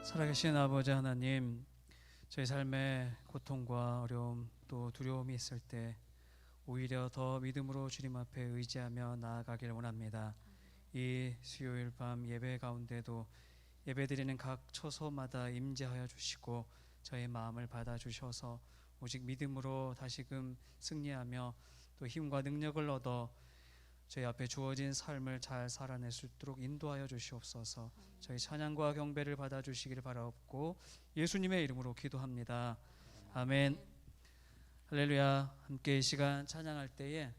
살아계신 아버지 하나님, 저희 삶에 고통과 어려움 또 두려움이 있을 때 오히려 더 믿음으로 주님 앞에 의지하며 나아가길 원합니다. 이 수요일 밤 예배 가운데도 예배드리는 각 처소마다 임재하여 주시고 저의 마음을 받아주셔서 오직 믿음으로 다시금 승리하며 또 힘과 능력을 얻어 저희 앞에 주어진 삶을 잘 살아낼 수 있도록 인도하여 주시옵소서. 저희 찬양과 경배를 받아주시기를 바라옵고 예수님의 이름으로 기도합니다. 아멘. 할렐루야. 함께 이 시간 찬양할 때에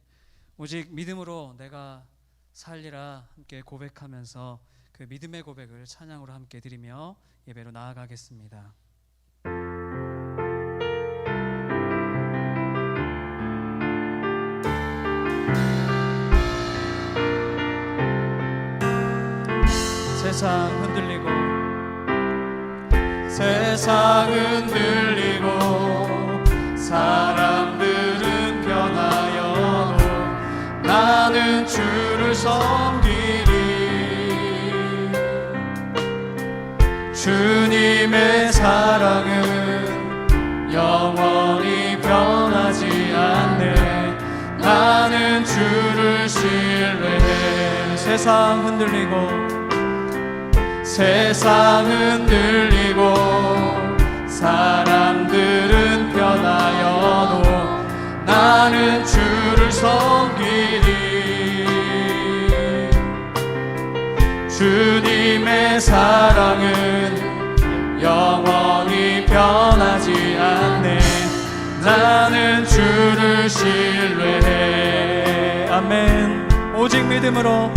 오직 믿음으로 내가 살리라 함께 고백하면서 그 믿음의 고백을 찬양으로 함께 드리며 예배로 나아가겠습니다. 세상 흔들리고 사람들은 변하여도 나는 주를 섬기리. 주님의 사랑은 영원히 변하지 않네. 나는 주를 신뢰해. 세상 흔들리고 사람들은 변하여도 나는 주를 섬기리. 주님의 사랑은 영원히 변하지 않네. 나는 주를 신뢰해. 아멘. 오직 믿음으로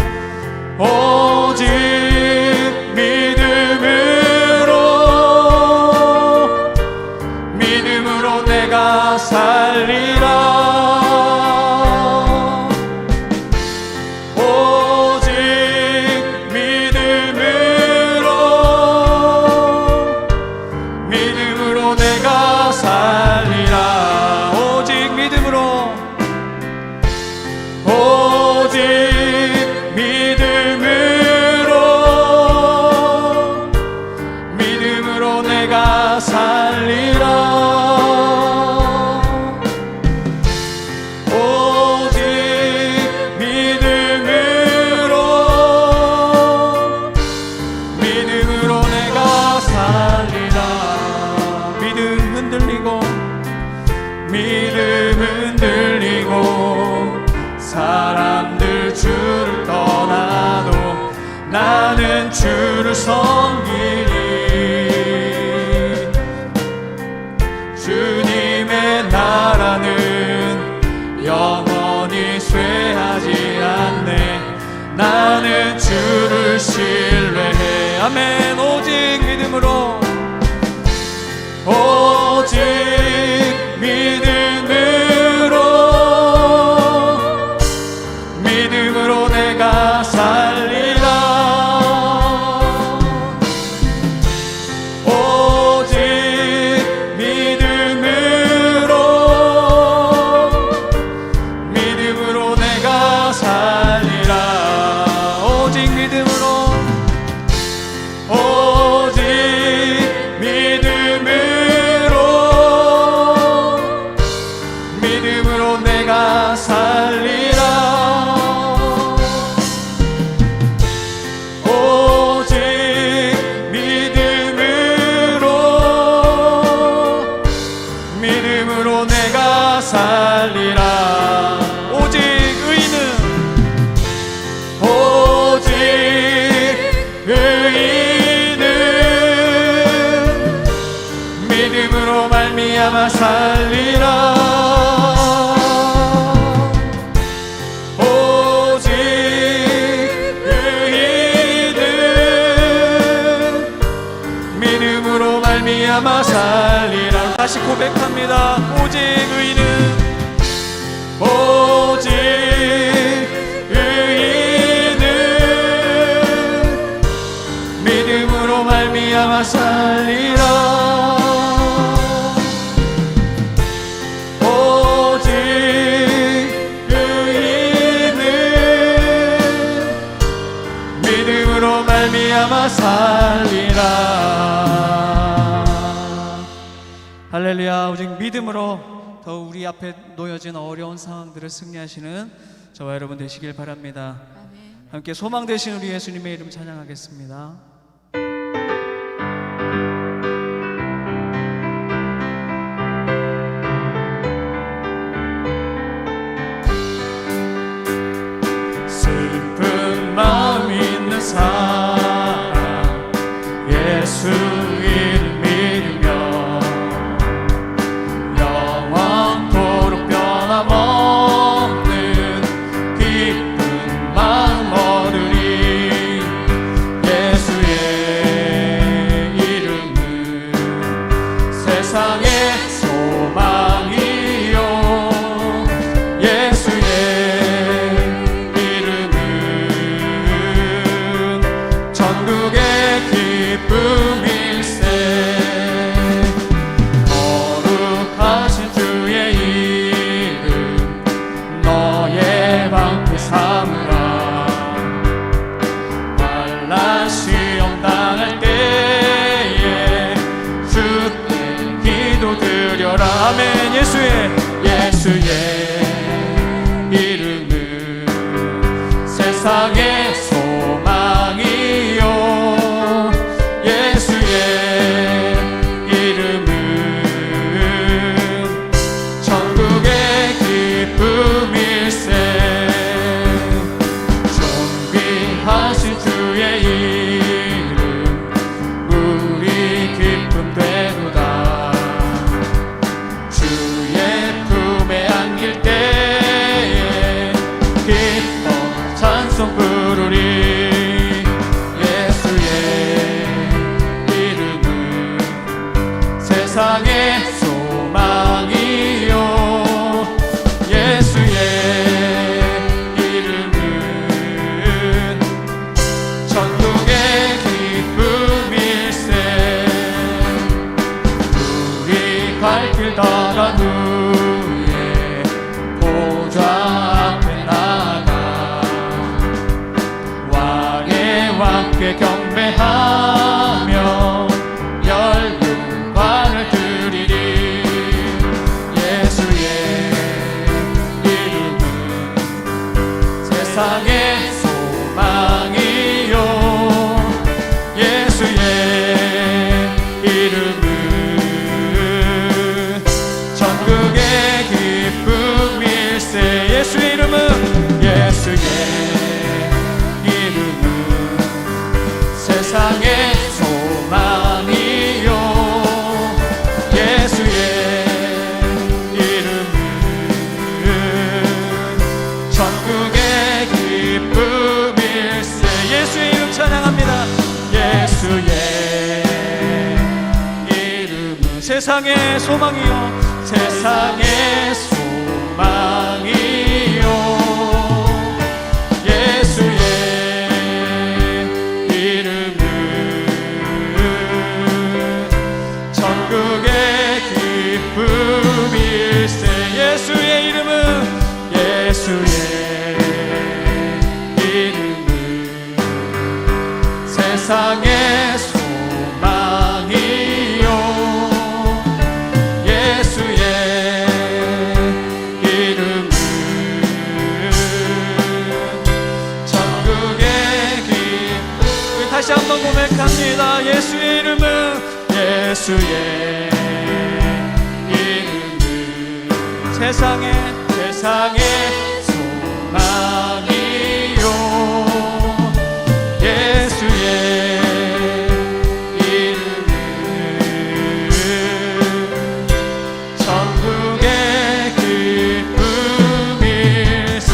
내가 살리라. 오직 믿음으로 내가 살리라. 오직 믿음으로 내가 살리라. 믿음 흔들리고 사람들 주를 떠나도 나는 주를 섬기리. 주님의 나라는 영원히 쇠하지 않네. 나는 주를 신뢰해. 아멘. 오직 믿음으로 내가 살리라. 오직 믿음으로 내가 살리라. 오직 믿음으로 내가 살리라. 오직 믿음으로 내가 살리라. 오직 의인은 믿음으로 말미암아 살리라. 말미암아 살리라. 다시 고백합니다. 오직 의인은 믿음으로 말미암아 살리라. 오직 의인은 믿음으로 말미암아 말미암아 살리라. 할렐루야. 오직 믿음으로 더 우리 앞에 놓여진 어려운 상황들을 승리하시는 저와 여러분 되시길 바랍니다. 아멘. 함께 소망 되신 우리 예수님의 이름 찬양하겠습니다. 슬픈 마음 있는 사람 예수 이름 믿으며 영원토록 변함없는 기쁜 마음 얻으리. 예수의 이름은 세상의 소망이요 예수의 전국의 기쁨일세. 거룩하신 주의 이름 너의 방패 삼으라. 환난 시험 당할 때에 주께 기도드려라. 아멘. 예수의 이름은 세상의 소망이요 예수의 이름은 천국의 기쁨일세. 존귀하신 주의 이름 우리 기쁨 되도다. 주의 품에 안길 때에 기뻐 찬송 부르리. 세상의 소망이요 예수의 이름은 천국의 기쁨일세. 우리 갈 길 다간 후에 보좌 앞에 나가 왕의 왕께 경배하며 열륜관을 드리리. 예수의 이름은 세상의 소망이요 예수의 이름은 천국의 기쁨일세. 예수의 이름은 세상의 소망이요 예수의 이름은 천국의 기쁨일세. 예수의 이름 찬양합니다. 예수의 이름은 세상의 소망이요 세상의 소망이요 예수의 이름은 천국의 기쁨일세. 예수의 이름은 세상의 소망이요 예수의 이름은 천국의 기쁨. 다시 한번 고백합니다. 예수의 이름은 세상의 소망이요 예수의 이름은 천국의 기쁨일세.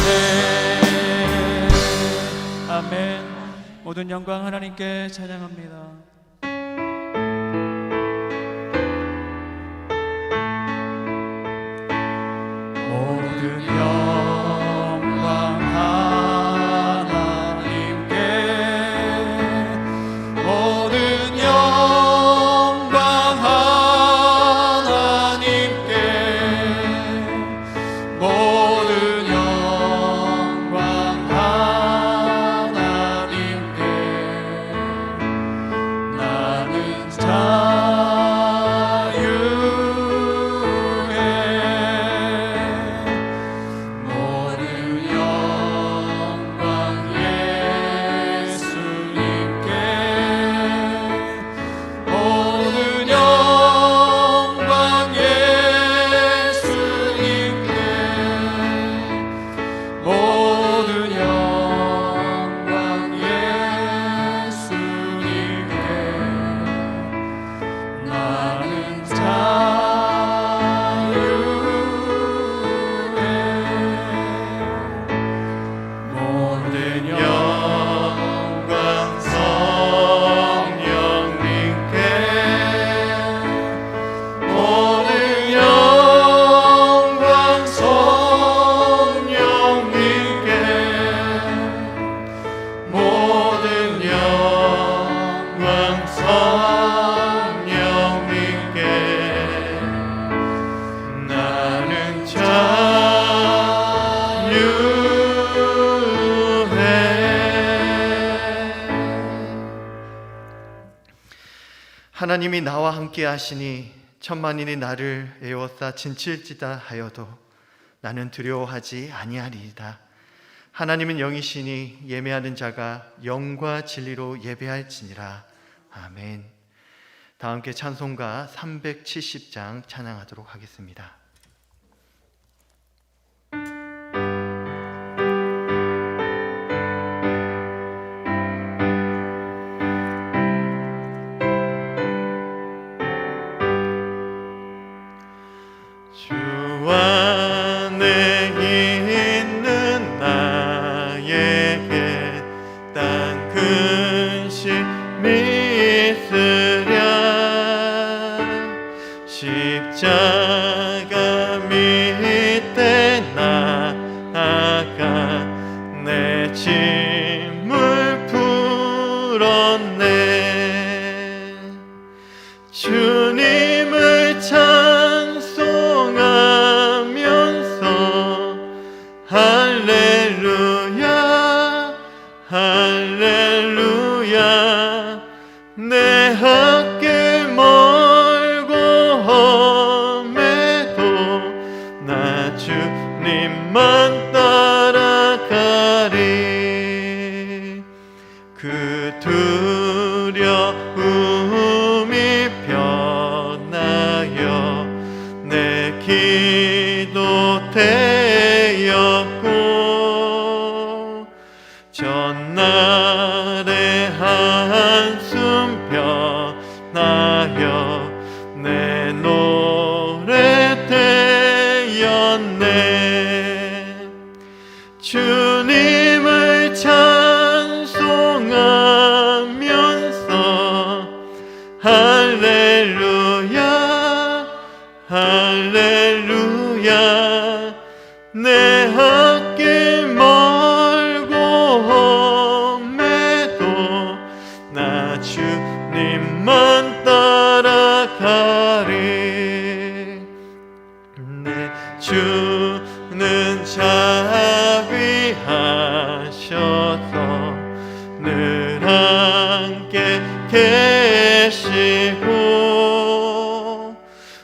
아멘. 모든 영광 하나님께 찬양합니다. 모든 영광 하나님께 모든 영광 하나님께 모든 영광 하나님께 하나님이 나와 함께 하시니 천만인이 나를 에워싸 진칠지다 하여도 나는 두려워하지 아니하리이다. 하나님은 영이시니 예배하는 자가 영과 진리로 예배할지니라. 아멘. 다 함께 찬송가 370장 찬양하도록 하겠습니다. 주 안에 있는 나에게 딴 근심이 있으랴. 십자가 밑에 나아가 내 짐을 풀었네. 주님을 찬송하면서 할렐루야 할렐루야. 내 학계 멀고 험해도 나 주님만 따라가리. 그 두려움이 변하여 내 기도 되었고 전날의 한숨 변하여 내 노래 되었네. 주님을 찬송하면서 할렐루야 할렐루야. 내 학계 멀고 험해도 나 주님만 따라가리. 내 주는 자비하셔서 늘 함께 계시고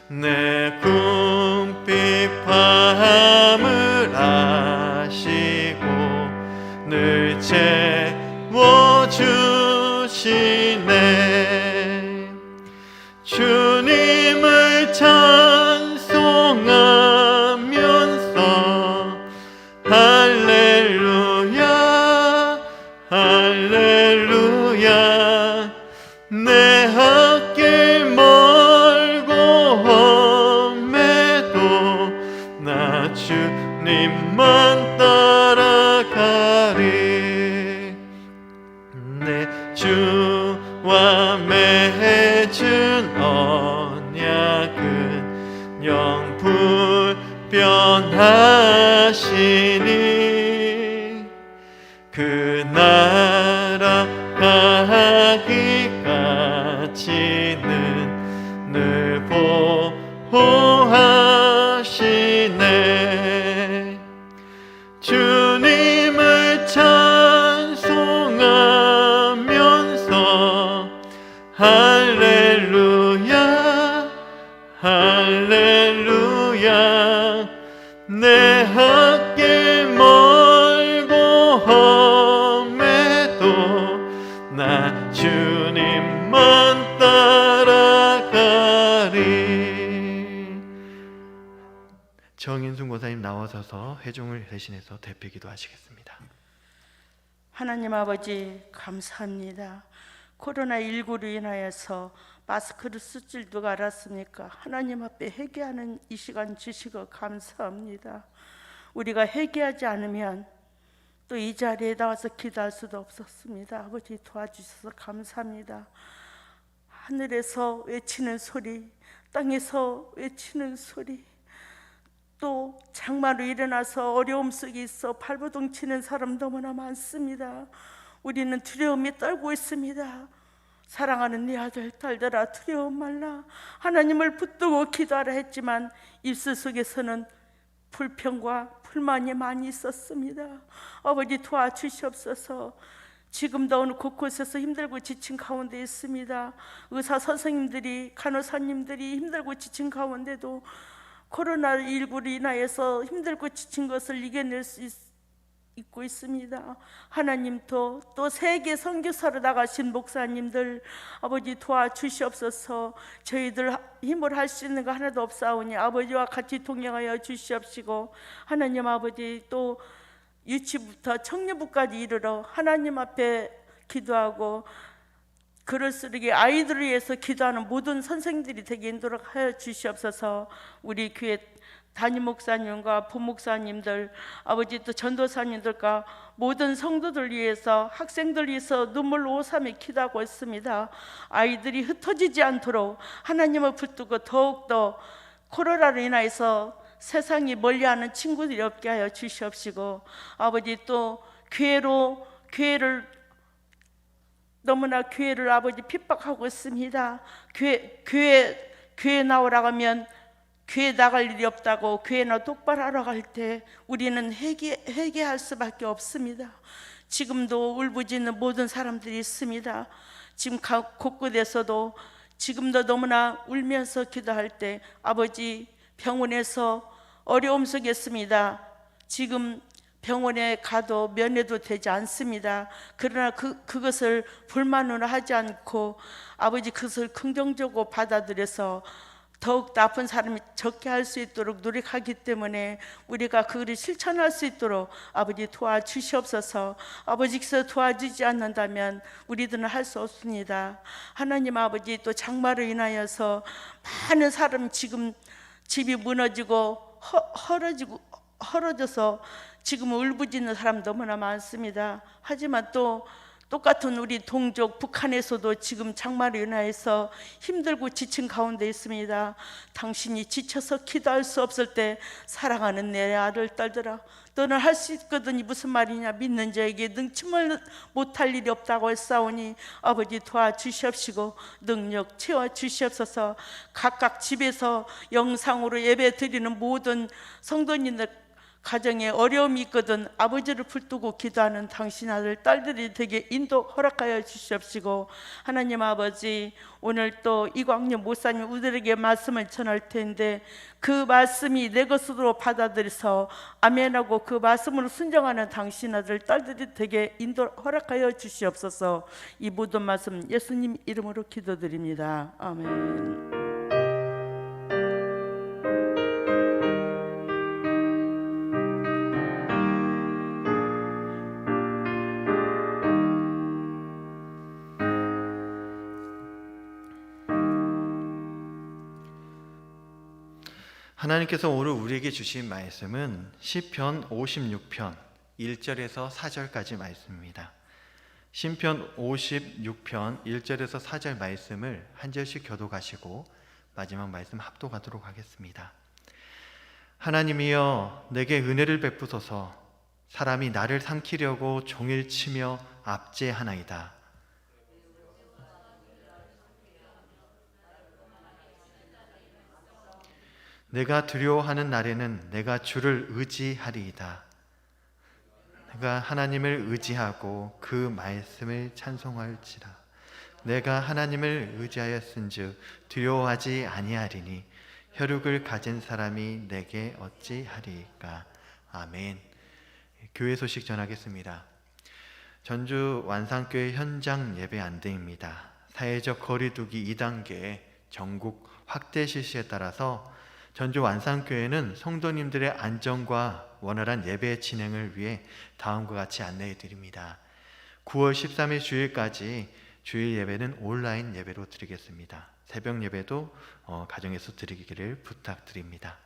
내 궁핍 밤을 아시고 늘 채워주시네. 주님을 찬송하면서 할렐루야 할렐루야. 내 학계 멀고 험해도 나 주님만 따라가리. 내 주와 맺은 언약은 영불변하시니 그 나라 가기까지는 늘 보호하시네. 주님을 찬송하면서 할렐루야 할렐루야. 내 학계 멀고 험해도 나 주님만 따라가리. 정인순 고사님 나와서서 회중을 대신해서 대표 기도하시겠습니다. 하나님 아버지 감사합니다. 코로나19로 인하여서 마스크를 쓸 줄도 알았으니까 하나님 앞에 회개하는 이 시간 주시고 감사합니다. 우리가 회개하지 않으면 또 이 자리에 나와서 기도할 수도 없었습니다. 아버지 도와주셔서 감사합니다. 하늘에서 외치는 소리, 땅에서 외치는 소리, 또 장마로 일어나서 어려움 속에 있어 발버둥 치는 사람 너무나 많습니다. 우리는 두려움이 떨고 있습니다. 사랑하는 네 아들 딸들아, 두려움 말라. 하나님을 붙들고 기도하라 했지만 입술 속에서는 불평과 불만이 많이 있었습니다. 아버지 도와주시옵소서. 지금도 어느 곳곳에서 힘들고 지친 가운데 있습니다. 의사 선생님들이, 간호사님들이 힘들고 지친 가운데도 코로나19로 인하여서 힘들고 지친 것을 이겨낼 수 있고 있습니다. 하나님 또 세계 선교사로 나가신 목사님들 아버지 도와주시옵소서. 저희들 힘을 할 수 있는 거 하나도 없사오니 아버지와 같이 동행하여 주시옵시고, 하나님 아버지 또 유치부터 청년부까지 이르러 하나님 앞에 기도하고 글을 쓰르게 아이들을 위해서 기도하는 모든 선생들이 되게 인도하여 주시옵소서. 우리 교회 담임 목사님과 부목사님들, 아버지 또 전도사님들과 모든 성도들 위해서, 학생들 위해서 눈물 오삼에 기도하고 있습니다. 아이들이 흩어지지 않도록 하나님을 붙들고 더욱더 코로나로 인하여서 세상이 멀리하는 친구들이 없게 하여 주시옵시고, 아버지 또 교회를 너무나 교회를 아버지 핍박하고 있습니다. 교회 나오라고 하면 교회 나갈 일이 없다고, 교회나 똑바로 하러 갈 때 우리는 회개할 수밖에 없습니다. 지금도 울부짖는 모든 사람들이 있습니다. 지금 곳곳에서도 지금도 너무나 울면서 기도할 때 아버지 병원에서 어려움 속에 있습니다. 지금 병원에 가도 면회도 되지 않습니다. 그러나 그것을 불만으로 하지 않고 아버지 그것을 긍정적으로 받아들여서 더욱 아픈 사람이 적게 할 수 있도록 노력하기 때문에 우리가 그것을 실천할 수 있도록 아버지 도와주시옵소서. 아버지께서 도와주지 않는다면 우리들은 할 수 없습니다. 하나님 아버지 또 장마로 인하여서 많은 사람 지금 집이 무너지고 헐어져서 지금 울부짖는 사람 너무나 많습니다. 하지만 또 똑같은 우리 동족 북한에서도 지금 장마로 인하여서 힘들고 지친 가운데 있습니다. 당신이 지쳐서 기도할 수 없을 때 사랑하는 내 아들 딸들아, 너는 할 수 있거든. 무슨 말이냐? 믿는 자에게 능침을 못할 일이 없다고 했사오니 아버지 도와주시옵시고 능력 채워주시옵소서. 각각 집에서 영상으로 예배 드리는 모든 성도님들 가정에 어려움이 있거든 아버지를 붙들고 기도하는 당신 아들 딸들이 되게 인도 허락하여 주시옵시고, 하나님 아버지 오늘 또 이광년 목사님 우리에게 말씀을 전할 텐데 그 말씀이 내 것으로 받아들여서 아멘하고 그 말씀으로 순종하는 당신 아들 딸들이 되게 인도 허락하여 주시옵소서. 이 모든 말씀 예수님 이름으로 기도드립니다. 아멘. 하나님께서 오늘 우리에게 주신 말씀은 시편 56편 1절에서 4절까지 말씀입니다. 시편 56편 1절에서 4절 말씀을 한 절씩 교독하시고 마지막 말씀 합독하도록 하겠습니다. 하나님이여 내게 은혜를 베푸소서. 사람이 나를 삼키려고 종일 치며 압제하나이다. 내가 두려워하는 날에는 내가 주를 의지하리이다. 내가 하나님을 의지하고 그 말씀을 찬송할지라. 내가 하나님을 의지하였은즉 두려워하지 아니하리니 혈육을 가진 사람이 내게 어찌하리까. 아멘. 교회 소식 전하겠습니다. 전주 완산교회 현장 예배 안내입니다. 사회적 거리두기 2단계 전국 확대 실시에 따라서 전주 완산교회는 성도님들의 안전과 원활한 예배 진행을 위해 다음과 같이 안내해 드립니다. 9월 13일 주일까지 주일 예배는 온라인 예배로 드리겠습니다. 새벽 예배도 가정에서 드리기를 부탁드립니다.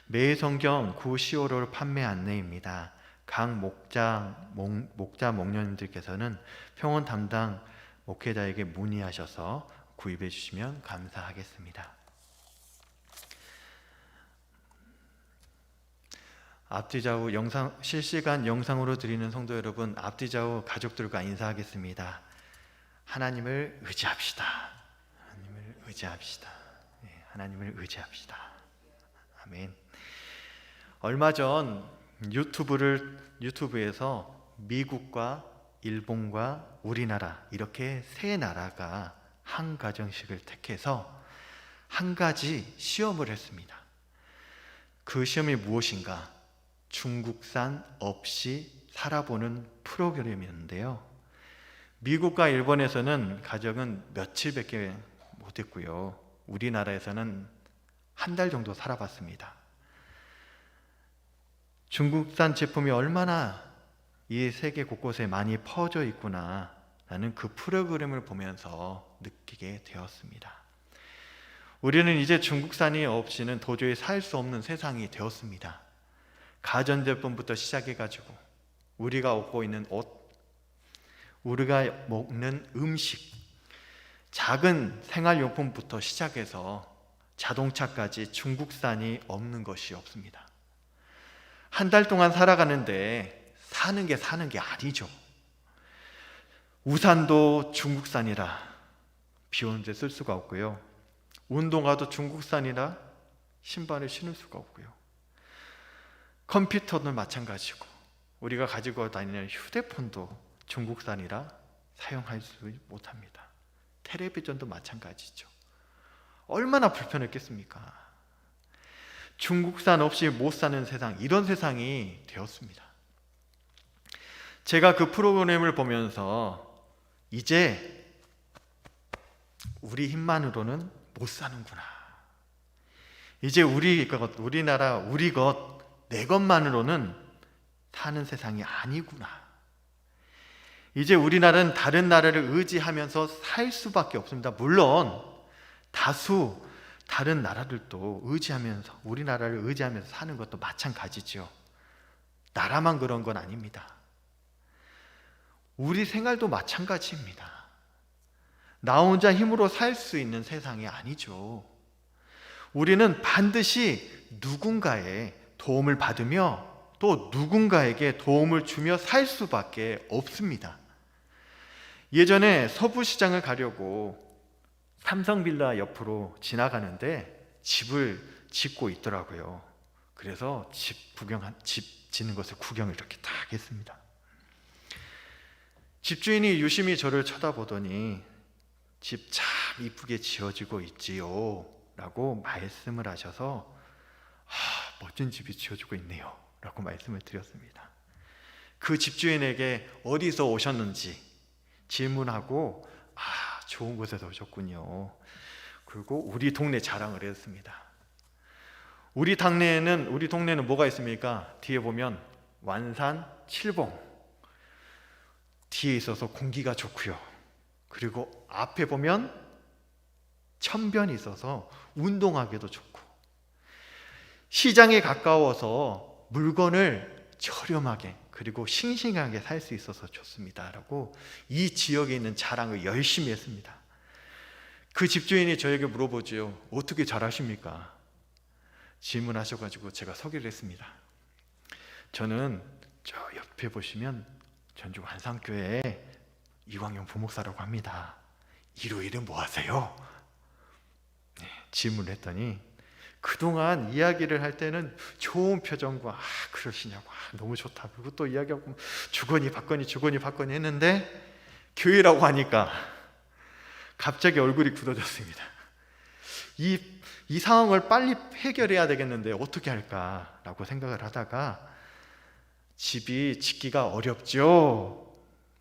매일 성경 9, 10월호 판매 안내입니다. 각 목자 목녀님들께서는 평원 담당 목회자에게 문의하셔서 구입해 주시면 감사하겠습니다. 앞뒤좌우 실시간 영상으로 드리는 성도 여러분, 앞뒤좌우 가족들과 인사하겠습니다. 하나님을 의지합시다. 하나님을 의지합시다. 네, 하나님을 의지합시다. 아멘. 얼마 전 유튜브에서 미국과 일본과 우리나라 이렇게 세 나라가 한 가정씩을 택해서 한 가지 시험을 했습니다. 그 시험이 무엇인가? 중국산 없이 살아보는 프로그램이었는데요. 미국과 일본에서는 가정은 며칠밖에 못했고요. 우리나라에서는 한 달 정도 살아봤습니다. 중국산 제품이 얼마나 이 세계 곳곳에 많이 퍼져 있구나 라는 그 프로그램을 보면서 느끼게 되었습니다. 우리는 이제 중국산이 없이는 도저히 살 수 없는 세상이 되었습니다. 가전제품부터 시작해가지고 우리가 입고 있는 옷, 우리가 먹는 음식, 작은 생활용품부터 시작해서 자동차까지 중국산이 없는 것이 없습니다. 한 달 동안 살아가는데 사는 게 아니죠. 우산도 중국산이라 비 오는데 쓸 수가 없고요. 운동화도 중국산이라 신발을 신을 수가 없고요. 컴퓨터도 마찬가지고 우리가 가지고 다니는 휴대폰도 중국산이라 사용할 수 못합니다. 텔레비전도 마찬가지죠. 얼마나 불편했겠습니까? 중국산 없이 못 사는 세상, 이런 세상이 되었습니다. 제가 그 프로그램을 보면서 이제 우리 힘만으로는 못 사는구나. 이제 우리나라, 우리 것, 내 것만으로는 사는 세상이 아니구나. 이제 우리나라는 다른 나라를 의지하면서 살 수밖에 없습니다. 물론 다수 다른 나라들도 의지하면서, 우리나라를 의지하면서 사는 것도 마찬가지죠. 나라만 그런 건 아닙니다. 우리 생활도 마찬가지입니다. 나 혼자 힘으로 살 수 있는 세상이 아니죠. 우리는 반드시 누군가의 도움을 받으며 또 누군가에게 도움을 주며 살 수밖에 없습니다. 예전에 서부시장을 가려고 삼성빌라 옆으로 지나가는데 집을 짓고 있더라고요. 그래서 집 짓는 것을 구경을 이렇게 딱 했습니다. 집주인이 유심히 저를 쳐다보더니 집 참 이쁘게 지어지고 있지요 라고 말씀을 하셔서 멋진 집이 지어지고 있네요 라고 말씀을 드렸습니다. 그 집주인에게 어디서 오셨는지 질문하고 좋은 곳에서 오셨군요. 그리고 우리 동네 자랑을 했습니다. 우리 동네는 뭐가 있습니까? 뒤에 보면 완산, 칠봉 뒤에 있어서 공기가 좋고요. 그리고 앞에 보면 천변이 있어서 운동하기도 좋고, 시장에 가까워서 물건을 저렴하게 그리고 싱싱하게 살 수 있어서 좋습니다 라고 이 지역에 있는 자랑을 열심히 했습니다. 그 집주인이 저에게 물어보지요. 어떻게 잘하십니까? 질문하셔가지고 제가 소개를 했습니다. 저는 저 옆에 보시면 전주 완산교회 이광용 부목사라고 합니다. 일요일은 뭐 하세요? 질문을 했더니 그동안 이야기를 할 때는 좋은 표정과 그러시냐고 너무 좋다. 그리고 또 이야기하고 주거니 받거니 했는데 교회라고 하니까 갑자기 얼굴이 굳어졌습니다. 이 상황을 빨리 해결해야 되겠는데 어떻게 할까라고 생각을 하다가 집이 짓기가 어렵죠?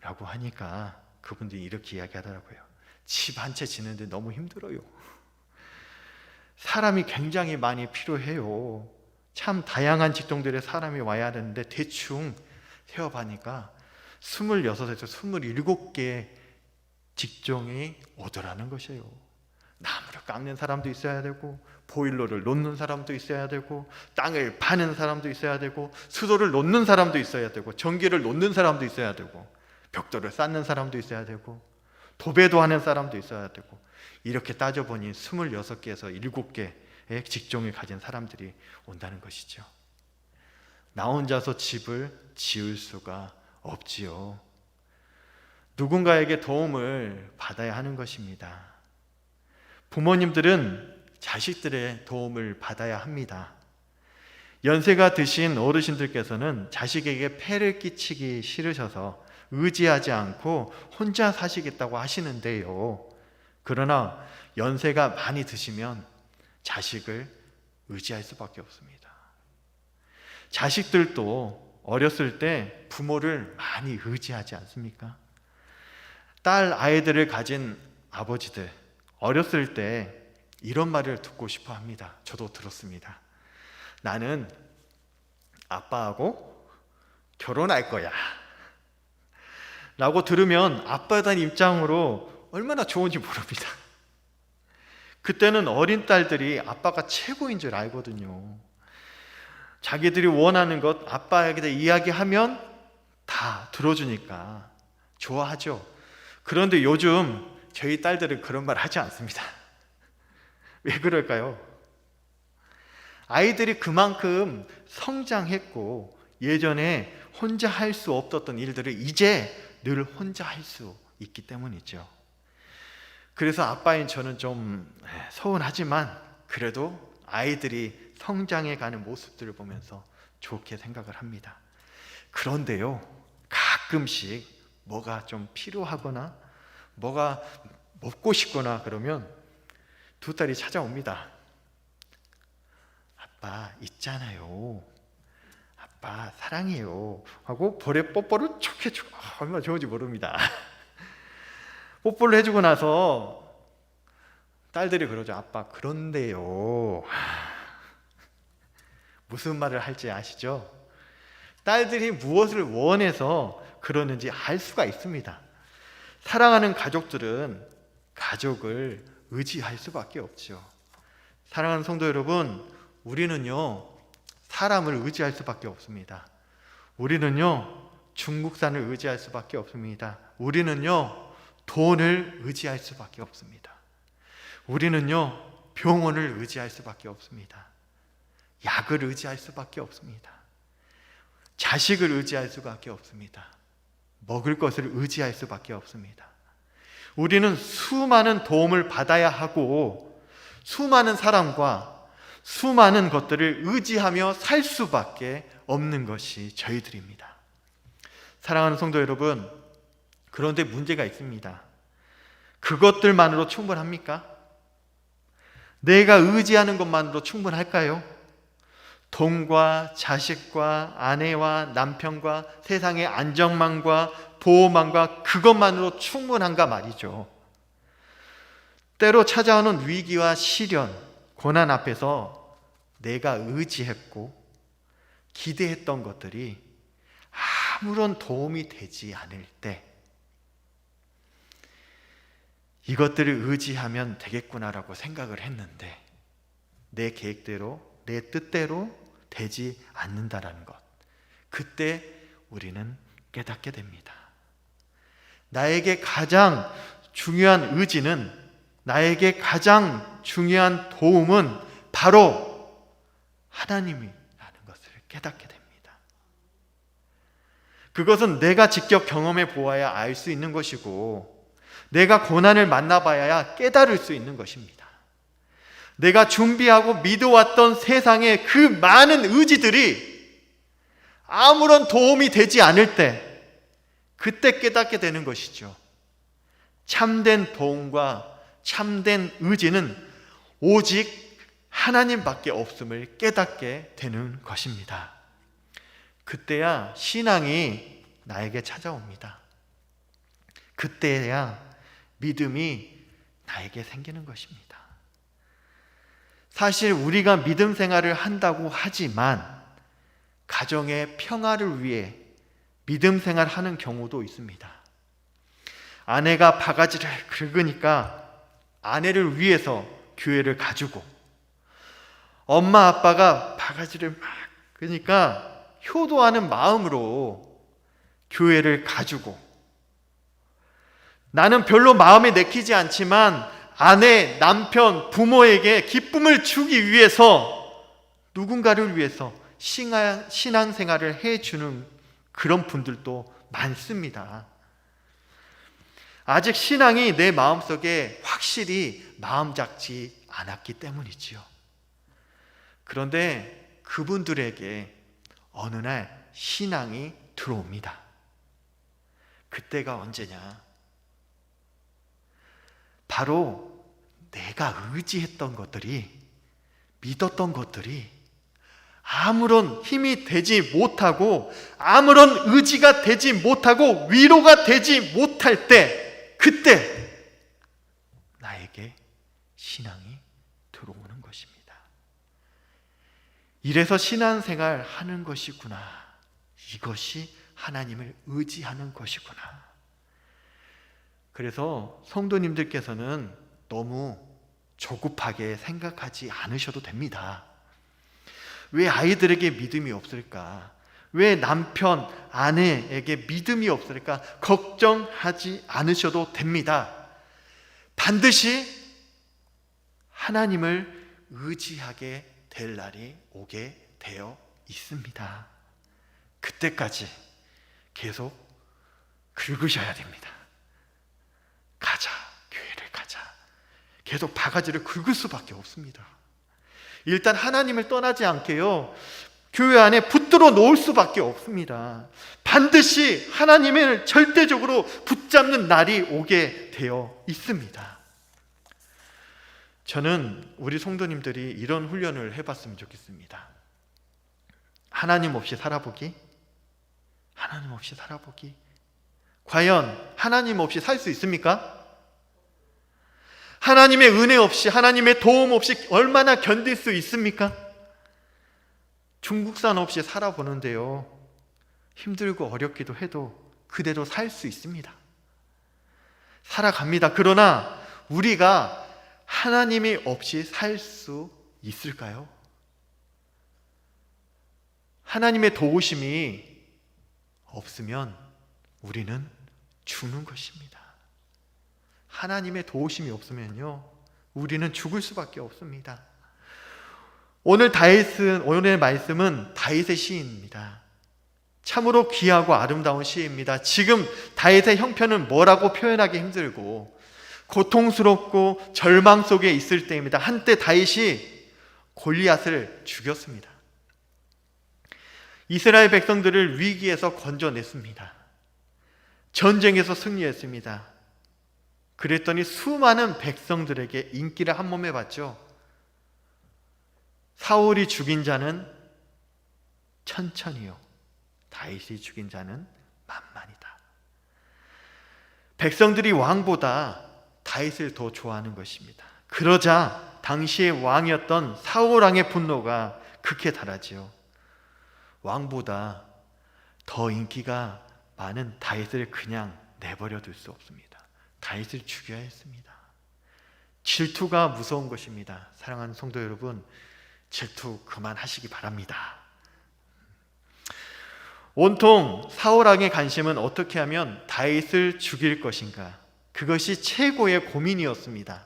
라고 하니까 그분들이 이렇게 이야기하더라고요. 집 한 채 짓는데 너무 힘들어요. 사람이 굉장히 많이 필요해요. 참 다양한 직종들의 사람이 와야 하는데 대충 세어보니까 26에서 27개 직종이 오더라는 것이에요. 나무를 깎는 사람도 있어야 되고, 보일러를 놓는 사람도 있어야 되고, 땅을 파는 사람도 있어야 되고, 수도를 놓는 사람도 있어야 되고, 전기를 놓는 사람도 있어야 되고, 벽돌을 쌓는 사람도 있어야 되고, 도배도 하는 사람도 있어야 되고, 이렇게 따져보니 26개에서 7개의 직종을 가진 사람들이 온다는 것이죠. 나 혼자서 집을 지을 수가 없지요. 누군가에게 도움을 받아야 하는 것입니다. 부모님들은 자식들의 도움을 받아야 합니다. 연세가 드신 어르신들께서는 자식에게 폐를 끼치기 싫으셔서 의지하지 않고 혼자 사시겠다고 하시는데요. 그러나 연세가 많이 드시면 자식을 의지할 수밖에 없습니다. 자식들도 어렸을 때 부모를 많이 의지하지 않습니까? 딸 아이들을 가진 아버지들 어렸을 때 이런 말을 듣고 싶어 합니다. 저도 들었습니다. 나는 아빠하고 결혼할 거야 라고 들으면 아빠에 대한 입장으로 얼마나 좋은지 모릅니다. 그때는 어린 딸들이 아빠가 최고인 줄 알거든요. 자기들이 원하는 것 아빠에게 이야기하면 다 들어주니까 좋아하죠. 그런데 요즘 저희 딸들은 그런 말 하지 않습니다. 왜 그럴까요? 아이들이 그만큼 성장했고 예전에 혼자 할 수 없었던 일들을 이제 늘 혼자 할 수 있기 때문이죠. 그래서 아빠인 저는 좀 서운하지만 그래도 아이들이 성장해가는 모습들을 보면서 좋게 생각을 합니다. 그런데요, 가끔씩 뭐가 좀 필요하거나 뭐가 먹고 싶거나 그러면 두 딸이 찾아옵니다. 아빠 있잖아요, 아빠 사랑해요 하고 볼에 뽀뽀를 촉 해주고 얼마나 좋은지 모릅니다. 뽀뽀를 해주고 나서 딸들이 그러죠. 아빠 그런데요. 무슨 말을 할지 아시죠? 딸들이 무엇을 원해서 그러는지 알 수가 있습니다. 사랑하는 가족들은 가족을 의지할 수밖에 없죠. 사랑하는 성도 여러분, 우리는요 사람을 의지할 수밖에 없습니다. 우리는요 중국산을 의지할 수밖에 없습니다. 우리는요 돈을 의지할 수밖에 없습니다. 우리는요 병원을 의지할 수밖에 없습니다. 약을 의지할 수밖에 없습니다. 자식을 의지할 수밖에 없습니다. 먹을 것을 의지할 수밖에 없습니다. 우리는 수많은 도움을 받아야 하고 수많은 사람과 수많은 것들을 의지하며 살 수밖에 없는 것이 저희들입니다. 사랑하는 성도 여러분, 그런데 문제가 있습니다. 그것들만으로 충분합니까? 내가 의지하는 것만으로 충분할까요? 돈과 자식과 아내와 남편과 세상의 안정망과 보호망과 그것만으로 충분한가 말이죠. 때로 찾아오는 위기와 시련, 고난 앞에서 내가 의지했고 기대했던 것들이 아무런 도움이 되지 않을 때 이것들을 의지하면 되겠구나라고 생각을 했는데 내 계획대로 내 뜻대로 되지 않는다라는 것, 그때 우리는 깨닫게 됩니다. 나에게 가장 중요한 의지는, 나에게 가장 중요한 도움은 바로 하나님이라는 것을 깨닫게 됩니다. 그것은 내가 직접 경험해 보아야 알 수 있는 것이고 내가 고난을 만나봐야 깨달을 수 있는 것입니다. 내가 준비하고 믿어왔던 세상의 그 많은 의지들이 아무런 도움이 되지 않을 때 그때 깨닫게 되는 것이죠. 참된 도움과 참된 의지는 오직 하나님밖에 없음을 깨닫게 되는 것입니다. 그때야 신앙이 나에게 찾아옵니다. 그때야 믿음이 나에게 생기는 것입니다. 사실 우리가 믿음 생활을 한다고 하지만 가정의 평화를 위해 믿음 생활하는 경우도 있습니다. 아내가 바가지를 긁으니까 아내를 위해서 교회를 가주고, 엄마 아빠가 바가지를 막 긁으니까 효도하는 마음으로 교회를 가주고, 나는 별로 마음에 내키지 않지만 아내, 남편, 부모에게 기쁨을 주기 위해서 누군가를 위해서 신앙생활을 해주는 그런 분들도 많습니다. 아직 신앙이 내 마음속에 확실히 마음 잡지 않았기 때문이지요. 그런데 그분들에게 어느 날 신앙이 들어옵니다. 그때가 언제냐? 바로 내가 의지했던 것들이, 믿었던 것들이 아무런 힘이 되지 못하고, 아무런 의지가 되지 못하고, 위로가 되지 못할 때, 그때 나에게 신앙이 들어오는 것입니다. 이래서 신앙생활 하는 것이구나. 이것이 하나님을 의지하는 것이구나. 그래서 성도님들께서는 너무 조급하게 생각하지 않으셔도 됩니다. 왜 아이들에게 믿음이 없을까? 왜 남편, 아내에게 믿음이 없을까? 걱정하지 않으셔도 됩니다. 반드시 하나님을 의지하게 될 날이 오게 되어 있습니다. 그때까지 계속 긁으셔야 됩니다. 가자, 교회를 가자. 계속 바가지를 긁을 수밖에 없습니다. 일단 하나님을 떠나지 않게요, 교회 안에 붙들어 놓을 수밖에 없습니다. 반드시 하나님을 절대적으로 붙잡는 날이 오게 되어 있습니다. 저는 우리 성도님들이 이런 훈련을 해봤으면 좋겠습니다. 하나님 없이 살아보기. 하나님 없이 살아보기. 과연 하나님 없이 살 수 있습니까? 하나님의 은혜 없이, 하나님의 도움 없이 얼마나 견딜 수 있습니까? 중국산 없이 살아보는데요, 힘들고 어렵기도 해도 그대로 살 수 있습니다. 살아갑니다. 그러나 우리가 하나님이 없이 살 수 있을까요? 하나님의 도우심이 없으면 우리는 죽는 것입니다. 하나님의 도우심이 없으면요, 우리는 죽을 수밖에 없습니다. 오늘의 말씀은 다윗의 시입니다. 참으로 귀하고 아름다운 시입니다. 지금 다윗의 형편은 뭐라고 표현하기 힘들고 고통스럽고 절망 속에 있을 때입니다. 한때 다윗이 골리앗을 죽였습니다. 이스라엘 백성들을 위기에서 건져냈습니다. 전쟁에서 승리했습니다. 그랬더니 수많은 백성들에게 인기를 한 몸에 받죠. 사울이 죽인 자는 천천히요, 다윗이 죽인 자는 만만이다. 백성들이 왕보다 다윗을 더 좋아하는 것입니다. 그러자 당시의 왕이었던 사울 왕의 분노가 극에 달하지요. 왕보다 더 인기가 많은 다윗을 그냥 내버려 둘 수 없습니다. 다윗을 죽여야 했습니다. 질투가 무서운 것입니다. 사랑하는 성도 여러분, 질투 그만하시기 바랍니다. 온통 사울 왕의 관심은 어떻게 하면 다윗을 죽일 것인가, 그것이 최고의 고민이었습니다.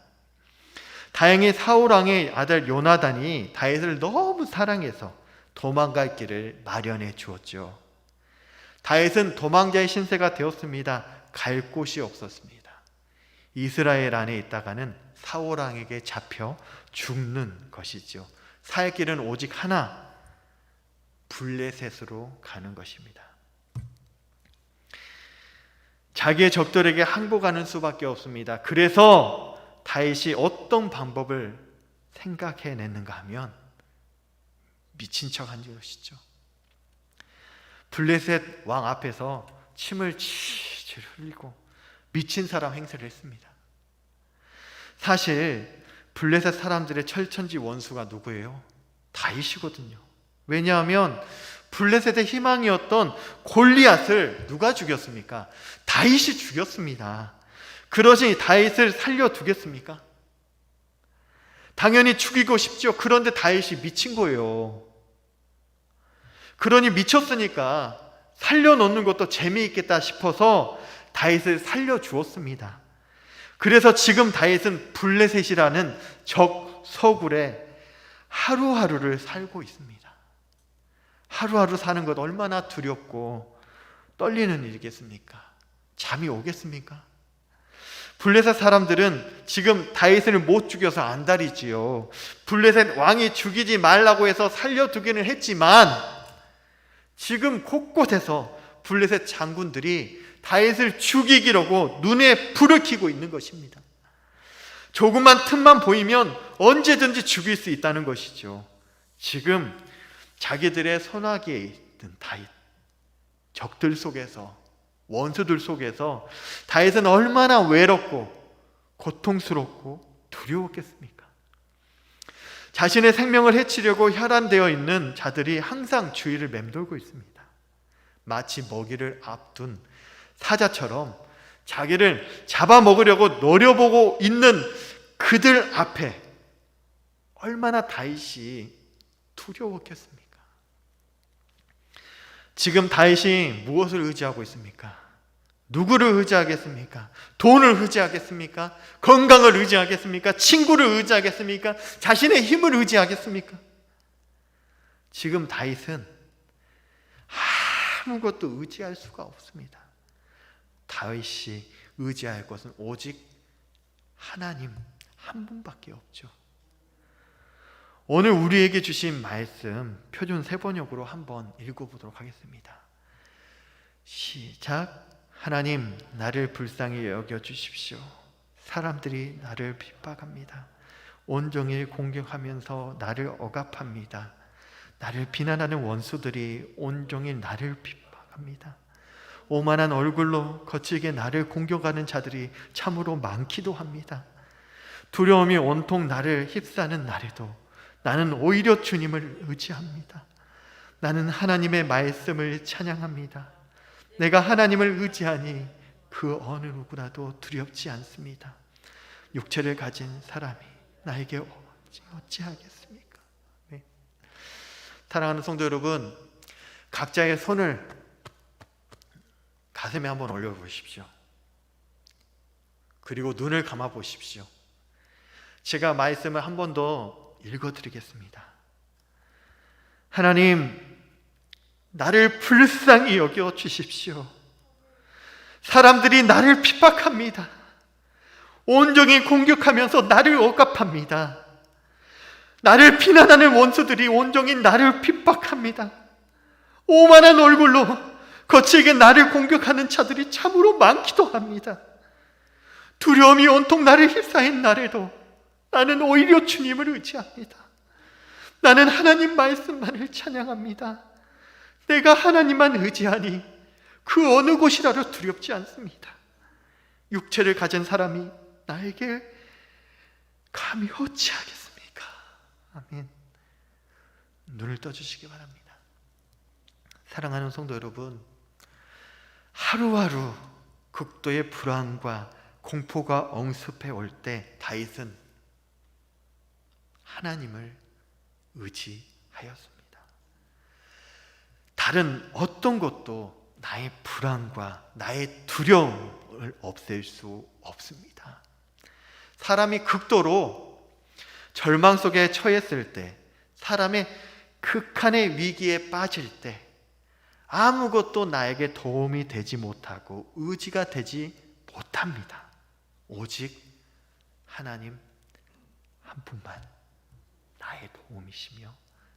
다행히 사울 왕의 아들 요나단이 다윗을 너무 사랑해서 도망갈 길을 마련해 주었죠. 다윗은 도망자의 신세가 되었습니다. 갈 곳이 없었습니다. 이스라엘 안에 있다가는 사울 왕에게 잡혀 죽는 것이죠. 살 길은 오직 하나, 블레셋으로 가는 것입니다. 자기의 적들에게 항복하는 수밖에 없습니다. 그래서 다윗이 어떤 방법을 생각해냈는가 하면 미친 척한 것이죠. 블레셋 왕 앞에서 침을 칠칠 흘리고 미친 사람 행세를 했습니다. 사실 블레셋 사람들의 철천지 원수가 누구예요? 다윗이거든요. 왜냐하면 블레셋의 희망이었던 골리앗을 누가 죽였습니까? 다윗이 죽였습니다. 그러니 다윗을 살려두겠습니까? 당연히 죽이고 싶죠. 그런데 다윗이 미친 거예요. 그러니 미쳤으니까 살려놓는 것도 재미있겠다 싶어서 다윗을 살려주었습니다. 그래서 지금 다윗은 블레셋이라는 적 서굴에 하루하루를 살고 있습니다. 하루하루 사는 것 얼마나 두렵고 떨리는 일이겠습니까? 잠이 오겠습니까? 블레셋 사람들은 지금 다윗을 못 죽여서 안달이지요. 블레셋 왕이 죽이지 말라고 해서 살려두기는 했지만 지금 곳곳에서 블레셋 장군들이 다윗을 죽이기려고 눈에 불을 켜고 있는 것입니다. 조금만 틈만 보이면 언제든지 죽일 수 있다는 것이죠. 지금 자기들의 손아귀에 있는 다윗, 적들 속에서, 원수들 속에서 다윗은 얼마나 외롭고 고통스럽고 두려웠겠습니까? 자신의 생명을 해치려고 혈안되어 있는 자들이 항상 주위를 맴돌고 있습니다. 마치 먹이를 앞둔 사자처럼 자기를 잡아먹으려고 노려보고 있는 그들 앞에 얼마나 다윗이 두려웠겠습니까? 지금 다윗이 무엇을 의지하고 있습니까? 누구를 의지하겠습니까? 돈을 의지하겠습니까? 건강을 의지하겠습니까? 친구를 의지하겠습니까? 자신의 힘을 의지하겠습니까? 지금 다윗은 아무것도 의지할 수가 없습니다. 다윗이 의지할 것은 오직 하나님 한 분밖에 없죠. 오늘 우리에게 주신 말씀 표준 세번역으로 한번 읽어보도록 하겠습니다. 시작. 하나님, 나를 불쌍히 여겨주십시오. 사람들이 나를 핍박합니다. 온종일 공격하면서 나를 억압합니다. 나를 비난하는 원수들이 온종일 나를 핍박합니다. 오만한 얼굴로 거칠게 나를 공격하는 자들이 참으로 많기도 합니다. 두려움이 온통 나를 휩싸는 날에도 나는 오히려 주님을 의지합니다. 나는 하나님의 말씀을 찬양합니다. 내가 하나님을 의지하니 그 어느 누구라도 두렵지 않습니다. 육체를 가진 사람이 나에게 어찌하겠습니까? 네. 사랑하는 성도 여러분, 각자의 손을 가슴에 한번 올려보십시오. 그리고 눈을 감아보십시오. 제가 말씀을 한 번 더 읽어드리겠습니다. 하나님, 나를 불쌍히 여겨 주십시오. 사람들이 나를 핍박합니다. 온종일 공격하면서 나를 억압합니다. 나를 비난하는 원수들이 온종일 나를 핍박합니다. 오만한 얼굴로 거칠게 나를 공격하는 자들이 참으로 많기도 합니다. 두려움이 온통 나를 휩싸인 날에도 나는 오히려 주님을 의지합니다. 나는 하나님 말씀만을 찬양합니다. 내가 하나님만 의지하니 그 어느 곳이라도 두렵지 않습니다. 육체를 가진 사람이 나에게 감히 어찌하겠습니까? 아멘. 눈을 떠주시기 바랍니다. 사랑하는 성도 여러분, 하루하루 극도의 불안과 공포가 엄습해 올 때 다윗은 하나님을 의지하였습니다. 다른 어떤 것도 나의 불안과 나의 두려움을 없앨 수 없습니다. 사람이 극도로 절망 속에 처했을 때, 사람의 극한의 위기에 빠질 때 아무것도 나에게 도움이 되지 못하고 의지가 되지 못합니다. 오직 하나님 한 분만 나의 도움이시며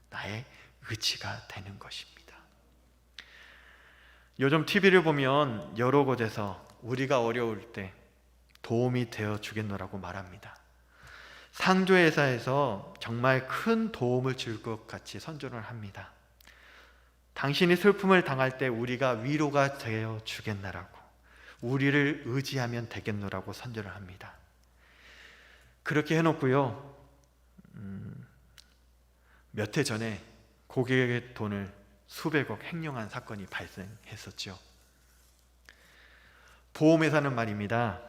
나의 의지가 되는 것입니다. 요즘 TV를 보면 여러 곳에서 우리가 어려울 때 도움이 되어 주겠노라고 말합니다. 상조회사에서 정말 큰 도움을 줄 것 같이 선전을 합니다. 당신이 슬픔을 당할 때 우리가 위로가 되어 주겠나라고, 우리를 의지하면 되겠노라고 선전을 합니다. 그렇게 해놓고요, 몇 해 전에 고객의 돈을 수백억 횡령한 사건이 발생했었죠. 보험회사는 말입니다,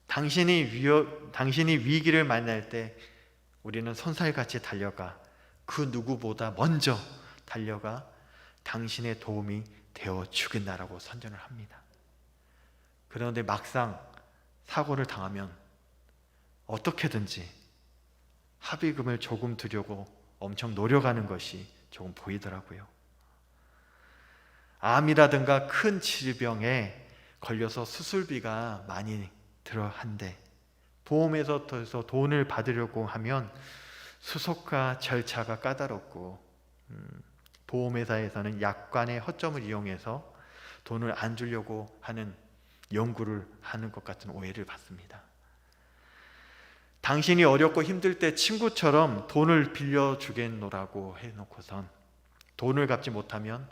당신이 위기를 만날 때 우리는 손살같이 달려가 그 누구보다 먼저 달려가 당신의 도움이 되어 주겠나라고 선전을 합니다. 그런데 막상 사고를 당하면 어떻게든지 합의금을 조금 드리려고 엄청 노력하는 것이 조금 보이더라고요. 암이라든가 큰 질병에 걸려서 수술비가 많이 들어한데 보험에서 돈을 받으려고 하면 수속과 절차가 까다롭고 보험회사에서는 약관의 허점을 이용해서 돈을 안 주려고 하는 연구를 하는 것 같은 오해를 받습니다. 당신이 어렵고 힘들 때 친구처럼 돈을 빌려주겠노라고 해놓고선 돈을 갚지 못하면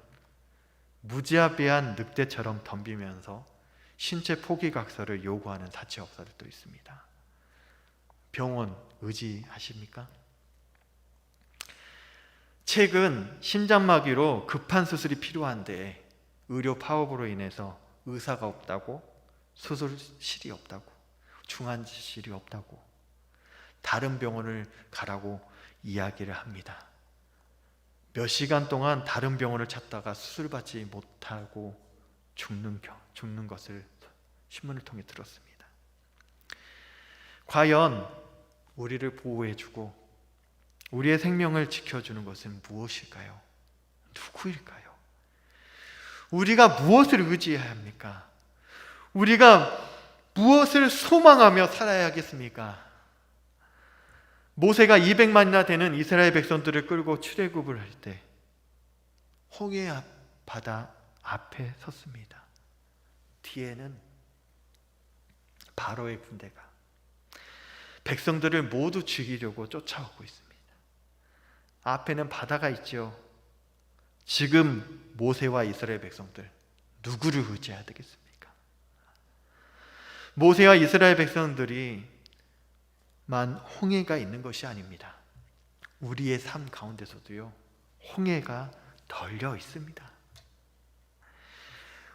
무자비한 늑대처럼 덤비면서 신체 포기각서를 요구하는 사채업자들도 있습니다. 병원 의지하십니까? 최근 심장마비로 급한 수술이 필요한데 의료 파업으로 인해서 의사가 없다고, 수술실이 없다고, 중환자실이 없다고 다른 병원을 가라고 이야기를 합니다. 몇 시간 동안 다른 병원을 찾다가 수술받지 못하고 죽는 것을 신문을 통해 들었습니다. 과연 우리를 보호해주고 우리의 생명을 지켜주는 것은 무엇일까요? 누구일까요? 우리가 무엇을 의지해야 합니까? 우리가 무엇을 소망하며 살아야겠습니까? 모세가 200만이나 되는 이스라엘 백성들을 끌고 출애굽을 할 때 홍해 바다 앞에 섰습니다. 뒤에는 바로의 군대가 백성들을 모두 죽이려고 쫓아오고 있습니다. 앞에는 바다가 있죠. 지금 모세와 이스라엘 백성들 누구를 의지해야 되겠습니까? 모세와 이스라엘 백성들이 만 홍해가 있는 것이 아닙니다. 우리의 삶 가운데서도요, 홍해가 널려 있습니다.